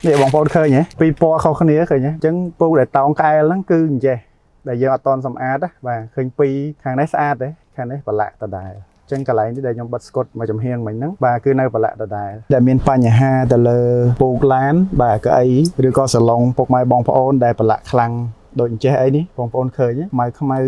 នេះបងប្អូនឃើញហ៎ពីពណ៌ខុសគ្នាឃើញហ៎អញ្ចឹងពូដែលតោងកែលហ្នឹងគឺអញ្ចេះដែលយើងអត់តន់សម្អាតណាបាទឃើញពីខាងនេះស្អាតទេខាងនេះប្រឡាក់ដដែលអញ្ចឹងកន្លែងនេះដែលខ្ញុំបិទស្កុតមកចំហៀងមិញហ្នឹងបាទគឺនៅប្រឡាក់ដដែលដែលមានបញ្ហាទៅលើពូកឡានបាទកៅអីឬក៏សាឡុងពុកម៉ែបងប្អូនដែលប្រឡាក់ខ្លាំងដូចអញ្ចេះអីនេះបងប្អូនឃើញខ្មៅ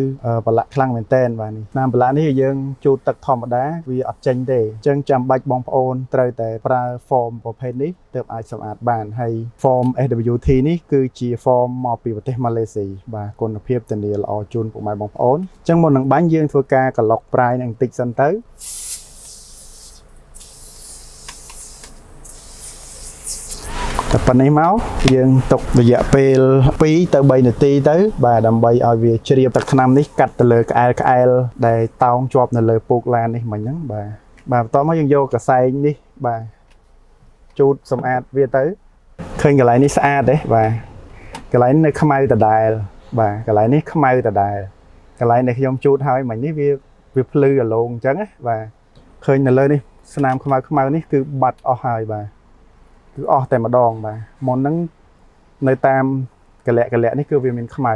ប្រឡាក់ខ្លាំងមែនតែនបាទនេះតាមប្រឡាក់នេះយើងជូតទឹកធម្មតាវាអត់ចេញទេអញ្ចឹងចាំបាច់បងប្អូនត្រូវតែប្រើ form ប្រភេទនេះទើបអាចសម្អាតបានហើយ form SWT នេះគឺជា form មកពីប្រទេសម៉ាឡេស៊ីបាទគុណភាពធានាល្អជូនពុកម៉ែបងប្អូនអញ្ចឹងមុននឹងបាញ់យើងធ្វើការក្លុកប្រាយនឹងបន្តិចសិនទៅតែប៉ុណ្ណេះមកយើងទុករយៈពេល2ទៅ3នាទីទៅបាទដើម្បីឲ្យវាជ្រាបទឹកថ្នាំនេះកាត់ទៅលើក្អែលដែលតោងជាប់នៅលើពូកឡាននេះមិញហ្នឹងបាទបន្ទាប់មកយើងយកកសែងនេះបាទជូតសម្អាតវាទៅឃើញកន្លែងនេះស្អាតទេបាទកន្លែងនៅខ្មៅដដែលបាទកន្លែងនេះខ្មៅដដែលកន្លែងដែលខ្ញុំជូតហើយមិញនេះវាភ្លឺអាឡូងអញ្ចឹងណាបាទឃើញនៅលើនេះស្នាមខ្មៅនេះគឺបាត់អស់ហើយបាទគឺអស់តែម្ដងបាទមុនហ្នឹងនៅតាមកលៈនេះគឺវាមានខ្មៅ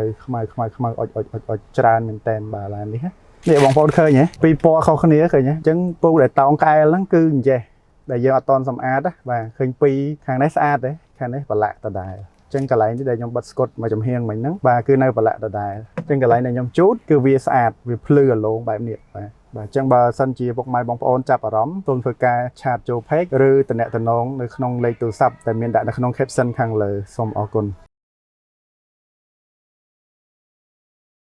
អុចច្រើនមែនតែនបាទឡាននេះនេះបងប្អូនឃើញហ៎ពីពណ៌ខុសគ្នាឃើញហ៎អញ្ចឹងពូដែលតោងកែលហ្នឹងគឺអញ្ចេះដែលយើងអត់តន់សម្អាតណាបាទឃើញពីខាងនេះស្អាតទេខាងនេះប្រឡាក់ដដែលអញ្ចឹងកន្លែងនេះដែលខ្ញុំបិទស្កុតមកចំហៀងមិញហ្នឹងបាទគឺនៅប្រឡាក់ដដែលអញ្ចឹងកន្លែងដែលខ្ញុំជូតគឺវាស្អាតវាភ្លឺអាឡូងបែបនេះបាទបាទអញ្ចឹងបើសិនជាពុកម៉ែបងប្អូនចាប់អារម្មណ៍សូមធ្វើការឆាតចូល page ឬតំណែងនៅក្នុងលេខទូរស័ព្ទដែលមានដាក់នៅក្នុង caption ខាងលើសូមអរគុណ